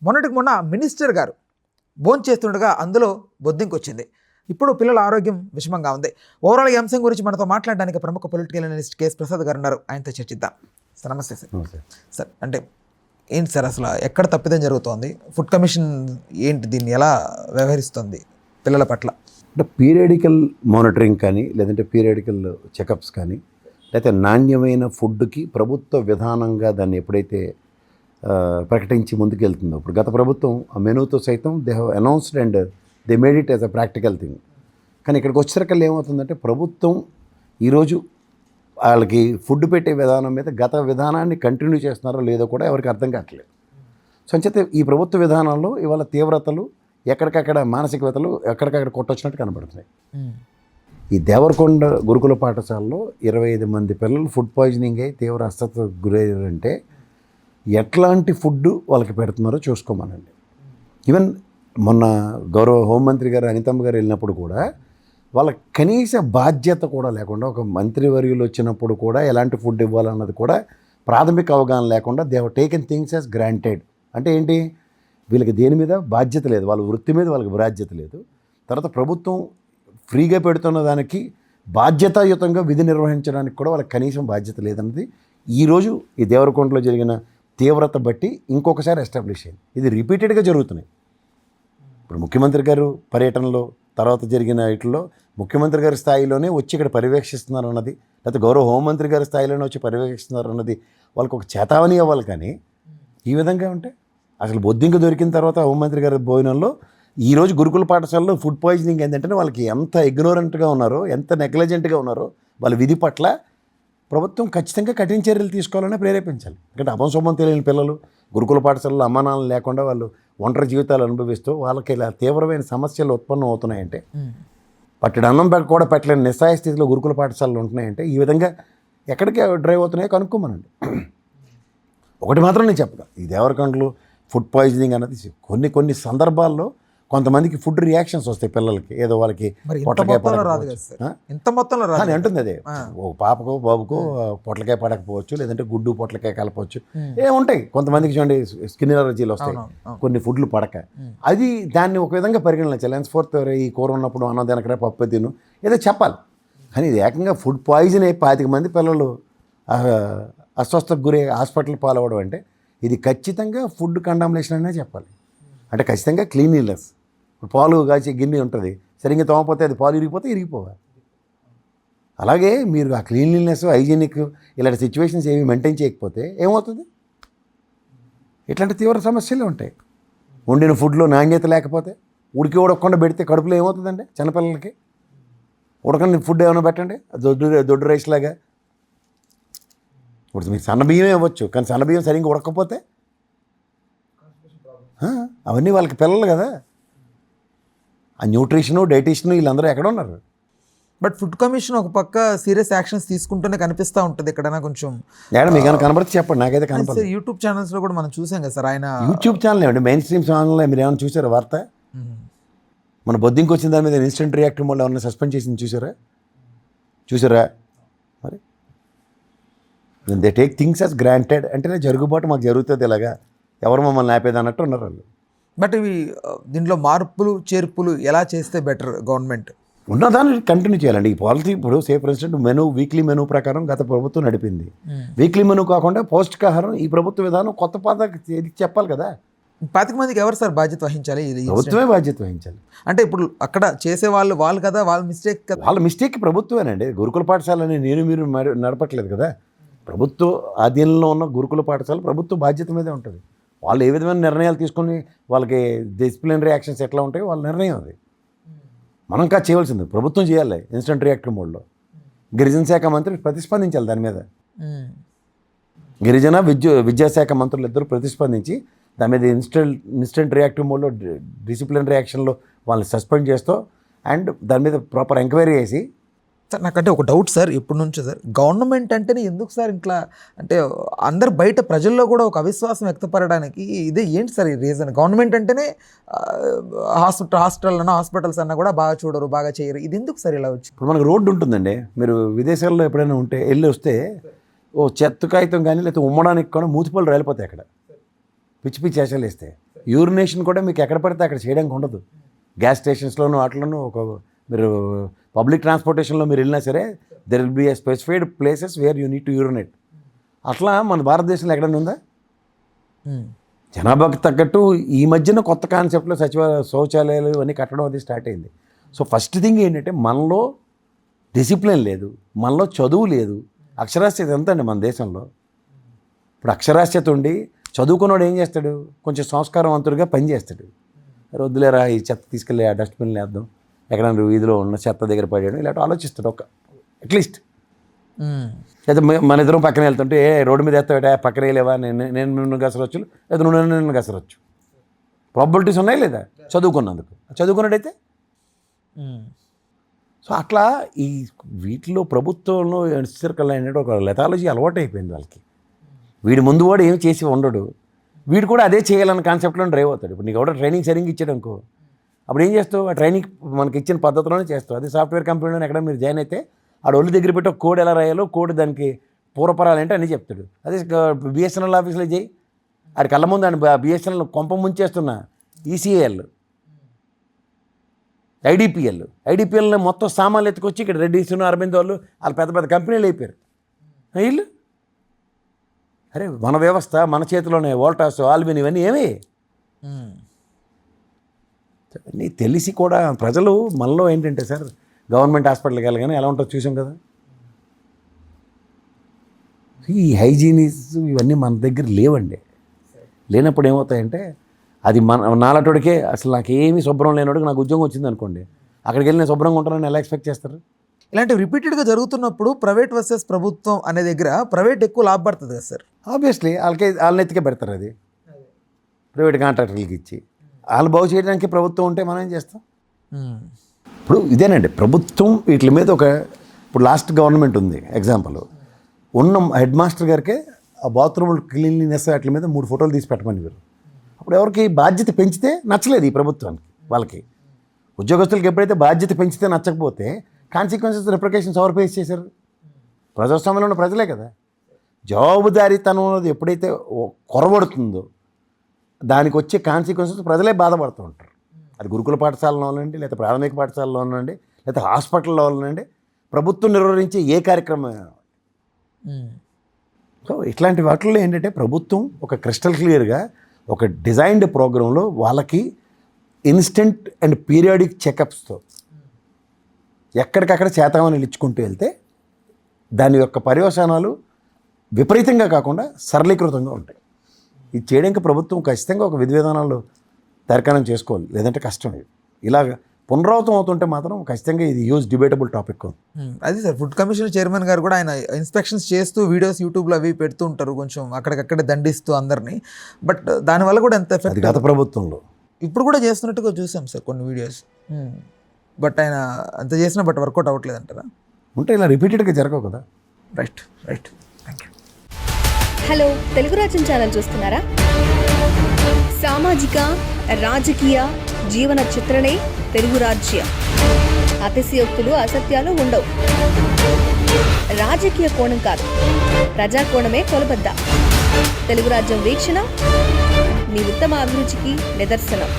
మొన్నటికి మొన్న మినిస్టర్ గారు భోంచేస్తుండగా అందులో బొద్దింక వచ్చింది. ఇప్పుడు పిల్లల ఆరోగ్యం విషమంగా ఉంది. ఓవరాల్ ఈ అంశం గురించి మనతో మాట్లాడడానికి ప్రముఖ పొలిటికల్ అనలిస్ట్ కేఎస్ ప్రసాద్ గారు ఉన్నారు. ఆయనతో చర్చిద్దాం. సార్ నమస్తే సార్. సార్ అంటే ఏంటి సార్ అసలు ఎక్కడ తప్పిదం జరుగుతోంది? ఫుడ్ కమిషన్ ఏంటి, దీన్ని ఎలా వ్యవహరిస్తుంది పిల్లల పట్ల? అంటే పీరియాడికల్ మానిటరింగ్ కానీ, లేదంటే పీరియాడికల్ చెకప్స్ కానీ, లేకపోతే నాణ్యమైన ఫుడ్కి ప్రభుత్వ విధానంగా దాన్ని ఎప్పుడైతే ప్రకటించి ముందుకెళ్తుందో, ఇప్పుడు గత ప్రభుత్వం ఆ మెనూతో సైతం they have announced and they made it as a practical thing. కానీ ఇక్కడికి వచ్చేసరికల్లా ఏమవుతుందంటే ప్రభుత్వం ఈరోజు వాళ్ళకి ఫుడ్ పెట్టే విధానం మీద గత విధానాన్ని కంటిన్యూ చేస్తున్నారో లేదో కూడా ఎవరికి అర్థం కావట్లేదు. సో అంచేతే ఈ ప్రభుత్వ విధానంలో ఇవాళ తీవ్రతలు ఎక్కడికక్కడ మానసికవేత్తలు ఎక్కడికక్కడ కొట్టొచ్చినట్టు కనబడుతున్నాయి. ఈ దేవరకొండ గురుకుల పాఠశాలలో 25 మంది పిల్లలు ఫుడ్ పాయిజనింగ్ అయ్యి తీవ్ర అస్వస్థతకు గురయ్యారంటే ఎట్లాంటి ఫుడ్ వాళ్ళకి పెడుతున్నారో చూసుకోమనండి. ఈవెన్ మొన్న గౌరవ హోంమంత్రి గారు అనితమ్మ గారు వెళ్ళినప్పుడు కూడా వాళ్ళ కనీస బాధ్యత కూడా లేకుండా, ఒక మంత్రివర్యులు వచ్చినప్పుడు కూడా ఎలాంటి ఫుడ్ ఇవ్వాలన్నది కూడా ప్రాథమిక అవగాహన లేకుండా they have taken things as granted. అంటే ఏంటి, వీళ్ళకి దేని మీద బాధ్యత లేదు, వాళ్ళ వృత్తి మీద వాళ్ళకి బాధ్యత లేదు. తర్వాత ప్రభుత్వం ఫ్రీగా పెడుతున్న దానికి బాధ్యతాయుతంగా విధి నిర్వహించడానికి కూడా వాళ్ళకి కనీసం బాధ్యత లేదన్నది ఈరోజు ఈ దేవరకొండలో జరిగిన తీవ్రత బట్టి ఇంకొకసారి ఎస్టాబ్లిష్ అయింది. ఇది రిపీటెడ్గా జరుగుతున్నాయి. ఇప్పుడు ముఖ్యమంత్రి గారు పర్యటనలో తర్వాత జరిగిన వీటిలో ముఖ్యమంత్రి గారి స్థాయిలోనే వచ్చి ఇక్కడ పర్యవేక్షిస్తున్నారు అన్నది, లేకపోతే గౌరవ హోంమంత్రి గారి స్థాయిలోనే వచ్చి పర్యవేక్షిస్తున్నారు అన్నది వాళ్ళకి ఒక చేతావని అవ్వాలి. కానీ ఈ విధంగా ఉంటే అసలు బొద్దింక దొరికిన తర్వాత హోంమంత్రి గారి భోజనంలో ఈరోజు గురుకుల పాఠశాలలో ఫుడ్ పాయిజనింగ్ ఏంటంటే వాళ్ళకి ఎంత ఇగ్నోరెంట్గా ఉన్నారో, ఎంత నెగ్లిజెంట్గా ఉన్నారో వాళ్ళ విధి పట్ల ప్రభుత్వం ఖచ్చితంగా కఠిన చర్యలు తీసుకోవాలని ప్రేరేపించాలి. ఎందుకంటే అపంశుభం తెలియని పిల్లలు గురుకుల పాఠశాలలో అమ్మానాన్నలు లేకుండా వాళ్ళు ఒంటరి జీవితాలు అనుభవిస్తూ వాళ్ళకి ఇలా తీవ్రమైన సమస్యలు ఉత్పన్నం అవుతున్నాయంటే, పట్టెడు అన్నం కూడా పెట్టలేని నిస్సాయ స్థితిలో గురుకుల పాఠశాలలు ఉంటున్నాయంటే ఈ విధంగా ఎక్కడికి డ్రైవ్ అవుతున్నాయో కనుక్కోమనండి. ఒకటి మాత్రం నేను చెప్పగా, ఈ దేవరకొండలు ఫుడ్ పాయిజనింగ్ అన్నది కొన్ని సందర్భాల్లో కొంతమందికి ఫుడ్ రియాక్షన్స్ వస్తాయి పిల్లలకి, ఏదో వాళ్ళకి పొట్లకాయ అంటుంది. అదే ఒక పాపకో బాబుకో పొట్లకాయ పడకపోవచ్చు, లేదంటే గుడ్డు పొట్లకాయ కలపవచ్చు, ఏముంటాయి. కొంతమందికి చూడండి స్కిన్ ఎలర్జీలు వస్తాయి కొన్ని ఫుడ్లు పడక. అది దాన్ని ఒక విధంగా పరిగణించాలి. హెన్స్ఫోర్త్ ఈ కూర ఉన్నప్పుడు అన్నం తినకరా పప్పు తిను ఏదో చెప్పాలి. కానీ ఇది ఏకంగా ఫుడ్ పాయిజన్ అయ్యి 25 మంది పిల్లలు అస్వస్థకు గురి హాస్పిటల్ పాలవడం అంటే ఇది ఖచ్చితంగా ఫుడ్ కంటామినేషన్ అనే చెప్పాలి. అంటే ఖచ్చితంగా క్లీన్లీనెస్. పాలు కాచి గిన్నె ఉంటుంది, సరిగ్గా తోమపోతే అది పాలు ఇరిగిపోవాలి. అలాగే మీరు ఆ క్లీన్లీనెస్, హైజీనిక్ ఇలాంటి సిచ్యువేషన్స్ ఏమి మెయింటైన్ చేయకపోతే ఏమవుతుంది? ఇట్లాంటి తీవ్ర సమస్యలు ఉంటాయి. వండిన ఫుడ్లో నాణ్యత లేకపోతే, ఉడకకుండా పెడితే కడుపులో ఏమవుతుందండి చిన్నపిల్లలకి? ఉడకని ఫుడ్ ఏమైనా పెట్టండి, దొడ్డు రైస్ లాగా. ఇప్పుడు మీకు సన్నబియ్యం ఇవ్వచ్చు, కానీ సన్నబియ్యం సరిగ్గా ఉడకపోతే అవన్నీ వాళ్ళకి పిల్లలు కదా. ఆ న్యూట్రిషను, డైటీషను వీళ్ళందరూ ఎక్కడ ఉన్నారు? బట్ ఫుడ్ కమిషన్ ఒక పక్క సీరియస్ యాక్షన్స్ తీసుకుంటూనే కనిపిస్తూ ఉంటుంది. ఎక్కడైనా కొంచెం మీకు కనబడితే చెప్పండి, నాకైతే కనపడదు. యూట్యూబ్ ఛానల్స్లో కూడా మనం చూసాం కదా సార్. ఆయన యూట్యూబ్ ఛానల్ ఏమండి, మెయిన్ స్ట్రీమ్ ఛానల్లో మీరు ఏమైనా చూసారా వార్త? మన బొద్దింకి వచ్చిన దాని మీద ఇన్స్టెంట్ రియాక్టివ్ మోడ్ ఏమన్నా సస్పెండ్ చేసింది చూసారా? మరి they take things as granted. అంటే జరుగుబాటు మాకు జరుగుతుంది, ఇలాగా ఎవరు మమ్మల్ని ఆపేది అన్నట్టు ఉన్నారు వాళ్ళు. బట్ ఇవి దీంట్లో మార్పులు చేర్పులు ఎలా చేస్తే బెటర్? గవర్నమెంట్ ఉన్నదాన్ని కంటిన్యూ చేయాలండి. ఈ పాలసీ ఇప్పుడు ఫర్ ఇన్స్టెంట్ వీక్లీ మెనూ ప్రకారం గత ప్రభుత్వం నడిపింది. వీక్లీ మెనూ కాకుండా పౌష్టికాహారం ఈ ప్రభుత్వ విధానం కొత్త ఇది చెప్పాలి కదా. 25 మందికి ఎవరు సార్ బాధ్యత వహించాలి? ప్రభుత్వమే బాధ్యత వహించాలి. అంటే ఇప్పుడు అక్కడ చేసే వాళ్ళు కదా, వాళ్ళ మిస్టేక్ కదా. వాళ్ళ మిస్టేక్ ప్రభుత్వమేనండి. గురుకుల పాఠశాలని మీరు నడపట్లేదు కదా. ప్రభుత్వ ఆధీనంలో ఉన్న గురుకుల పాఠశాల ప్రభుత్వ బాధ్యత మీదే ఉంటుంది. వాళ్ళు ఏ విధమైన నిర్ణయాలు తీసుకొని వాళ్ళకి డిసిప్లినరీ యాక్షన్స్ ఎట్లా ఉంటాయో వాళ్ళ నిర్ణయం అది. మనం కాదు చేయవలసింది, ప్రభుత్వం చేయాలి. ఇన్స్టెంట్ రియాక్టివ్ మోడ్లో గిరిజన శాఖ మంత్రి ప్రతిస్పందించాలి దాని మీద. గిరిజన విద్యాశాఖ మంత్రులు ఇద్దరు ప్రతిస్పందించి దాని మీద ఇన్స్టెంట్ రియాక్టివ్ మోడ్లో డిసిప్లినరీ యాక్షన్లో వాళ్ళని సస్పెండ్ చేస్తూ అండ్ దాని మీద ప్రాపర్ ఎంక్వైరీ చేసి. సార్ నాకంటే ఒక డౌట్ సార్, ఇప్పటి నుంచో సార్, గవర్నమెంట్ అంటేనే ఎందుకు సార్ ఇట్లా అంటే అందరు బయట ప్రజల్లో కూడా ఒక అవిశ్వాసం వ్యక్తపడడానికి ఇదే ఏంటి సార్ ఈ రీజన్? గవర్నమెంట్ అంటేనే హాస్పిటల్స్ అన్నా కూడా బాగా చూడరు, బాగా చేయరు, ఇది ఎందుకు సార్ ఇలా వచ్చి? ఇప్పుడు మనకు రోడ్డు ఉంటుందండి, మీరు విదేశాల్లో ఎప్పుడైనా వెళ్ళి వస్తే ఓ చెత్త కాగితం కానీ లేకపోతే ఉమ్మడానికి కూడా మూతిపళ్ళు రాలిపోతాయి అక్కడ, పిచ్చి పిచ్చి వేషాలు వేస్తే. యూరినేషన్ కూడా మీకు ఎక్కడ పడితే అక్కడ చేయడానికి ఉండదు. గ్యాస్ స్టేషన్స్లోనూ వాటిలోనూ మీరు పబ్లిక్ ట్రాన్స్పోర్టేషన్లో మీరు వెళ్ళినా సరే there will be A specified places where you need to urinate. అట్లా మన భారతదేశంలో ఎక్కడైనా ఉందా? జనాభాకు తగ్గట్టు ఈ మధ్యన కొత్త కాన్సెప్ట్లో శౌచాలయాలు ఇవన్నీ కట్టడం అది స్టార్ట్ అయింది. సో ఫస్ట్ థింగ్ ఏంటంటే మనలో డిసిప్లిన్ లేదు, మనలో చదువు లేదు. అక్షరాస్యత ఎంత అండి మన దేశంలో? ఇప్పుడు అక్షరాస్యత ఉండి చదువుకున్నవాడు ఏం చేస్తాడు? కొంచెం సంస్కారవంతుడిగా పనిచేస్తాడు. వద్దులేరా ఈ చెత్త తీసుకెళ్ళి ఆ డస్ట్బిన్లో వేద్దాం, ఎక్కడైనా వీధిలో ఉన్న చెత్త దగ్గర పడేయడం, ఇలాంటి ఆలోచిస్తాడు అట్లీస్ట్. అయితే మన ఇద్దరం పక్కన వెళ్తుంటే రోడ్డు మీద వేస్తావుట పక్కన వేయలేవా, నేను నిన్ను గసరొచ్చు లేదా నువ్వు నన్ను గసరొచ్చు. ప్రాబిలిటీస్ ఉన్నాయి లేదా చదువుకున్నందుకు? చదువుకున్నట్టయితే సో అట్లా ఈ వీటిలో ప్రభుత్వంలో ఎన్సర్కల్ అనేది ఒక లెథాలజీ అలవాటు అయిపోయింది వాళ్ళకి. వీడి ముందు వాడు ఏం చేసి ఉండడు, వీడు కూడా అదే చేయాలన్న కాన్సెప్ట్లో డ్రైవ్ అవుతాడు. ఇప్పుడు నీకు ఎవడో ట్రైనింగ్ సరిగ్గా ఇచ్చాడు అనుకో, అప్పుడు ఏం చేస్తావు? ఆ ట్రైనింగ్ మనకి ఇచ్చిన పద్ధతిలోనే చేస్తావు. అదే సాఫ్ట్వేర్ కంపెనీలో ఎక్కడ మీరు జాయిన్ అయితే ఆడ ఒళ్ళు దగ్గర పెట్టి ఒక కోడ్ ఎలా రాయాలో, కోడ్ దానికి పూర్వపరాలు అంటే అన్నీ చెప్తాడు. అదే బిఎస్ఎన్ఎల్ ఆఫీస్లో చేయి, ఆడి కళ్ళ ముందు ఆయన బిఎస్ఎన్ఎల్ కొంప ముంచేస్తున్న ఈసీఏఎల్, ఐడిపిఎల్ మొత్తం సామాన్లు ఎత్తుకొచ్చి ఇక్కడ రెడ్డీస్ను అరవింద్ వాళ్ళు పెద్ద పెద్ద కంపెనీలు అయిపోయారు. వీళ్ళు అరే మన వ్యవస్థ మన చేతిలోనే, వోల్టాస్ ఆల్విన్ ఇవన్నీ ఏమి అన్నీ తెలిసి కూడా ప్రజలు మనలో ఏంటంటే సార్ గవర్నమెంట్ హాస్పిటల్కి వెళ్ళగానే ఎలా ఉంటుందో చూసాం కదా. ఈ హైజీనిస్ ఇవన్నీ మన దగ్గర లేవండి. లేనప్పుడు ఏమవుతాయంటే అది నాలటోడికే అసలు నాకేమీ శుభ్రం లేనోడికి నాకు ఉద్యోగం వచ్చింది అనుకోండి, అక్కడికి వెళ్ళి నేను శుభ్రంగా ఉంటానని ఎలా ఎక్స్పెక్ట్ చేస్తారు? ఇలాంటివి రిపీటెడ్గా జరుగుతున్నప్పుడు ప్రైవేట్ వర్సెస్ ప్రభుత్వం అనే దగ్గర ప్రైవేట్ ఎక్కువ లాభపడుతుంది కదా సార్. ఆబ్వియస్లీ వాళ్ళని ఎత్తికే పెడతారు. అది ప్రైవేట్ కాంట్రాక్టర్లకి ఇచ్చి వాళ్ళు బాగు చేయడానికి ప్రభుత్వం ఉంటే మనం ఏం చేస్తాం? ఇప్పుడు ఇదేనండి ప్రభుత్వం వీటి మీద ఇప్పుడు లాస్ట్ గవర్నమెంట్ ఉంది ఎగ్జాంపుల్, ఉన్న హెడ్ మాస్టర్ గారికే ఆ బాత్రూమ్ క్లీన్లీనెస్ వాటి మీద 3 ఫోటోలు తీసి పెట్టమని మీరు. అప్పుడు ఎవరికి బాధ్యత పెంచితే నచ్చలేదు ఈ ప్రభుత్వానికి, వాళ్ళకి ఉద్యోగస్తులకి ఎప్పుడైతే బాధ్యత పెంచితే నచ్చకపోతే కాన్సిక్వెన్సెస్ రిప్రికేషన్స్ ఎవరు ఫేస్ చేశారు? ప్రజాస్వామ్యంలో ఉన్న ప్రజలే కదా. జవాబుదారీతనం అనేది ఎప్పుడైతే కొరబడుతుందో దానికి వచ్చే కాన్సిక్వెన్సెస్ ప్రజలే బాధపడుతూ ఉంటారు. అది గురుకుల పాఠశాలలో ఉండండి, లేదా ప్రాథమిక పాఠశాలలో ఉండండి, లేదా హాస్పిటల్లో ఉండండి, ప్రభుత్వం నిర్వహించే ఏ కార్యక్రమం. సో ఇట్లాంటి వాటిల్లో ఏంటంటే ప్రభుత్వం ఒక క్రిస్టల్ క్లియర్గా ఒక డిజైన్డ్ ప్రోగ్రాంలో వాళ్ళకి ఇన్స్టెంట్ అండ్ పీరియాడిక్ చెకప్స్తో ఎక్కడికక్కడ చేతామని ఇచ్చుకుంటూ వెళ్తే దాని యొక్క పర్యవసానాలు విపరీతంగా కాకుండా సరళీకృతంగా ఉంటాయి. ఇది చేయడానికి ప్రభుత్వం ఖచ్చితంగా ఒక విధి విధానాలు తర్కణం చేసుకోవాలి, లేదంటే కష్టం. ఇలాగ పునరావృతం అవుతుంటే మాత్రం ఖచ్చితంగా ఇది డిబేటబుల్ టాపిక్. అది సార్ ఫుడ్ కమిషన్ చైర్మన్ గారు కూడా ఆయన ఇన్స్పెక్షన్స్ చేస్తూ వీడియోస్ యూట్యూబ్లో అవి పెడుతూ ఉంటారు, కొంచెం అక్కడికక్కడే దండిస్తూ అందరినీ. బట్ దానివల్ల కూడా ఎంత ఎఫెక్ట్ గత ప్రభుత్వంలో ఇప్పుడు కూడా చేస్తున్నట్టుగా చూసాం సార్ కొన్ని వీడియోస్. బట్ ఆయన అంత చేసినా బట్ వర్కౌట్ అవ్వట్లేదు అంటారా? ఉంటే ఇలా రిపీటెడ్గా జరగవు కదా. Right thank you. Hello, Telugu రాజ్యం ఛానల్ చూస్తున్నారా? సామాజిక రాజకీయ జీవన చిత్రణే తెలుగు రాజ్యం. అతిశయోక్తులు అసత్యాలు ఉండవు. రాజకీయ కోణం కాదు, ప్రజా కోణమే కొలబద్ద. తెలుగు రాజ్యం వీక్షణ మీ ఉత్తమ అభిరుచికి నిదర్శనం.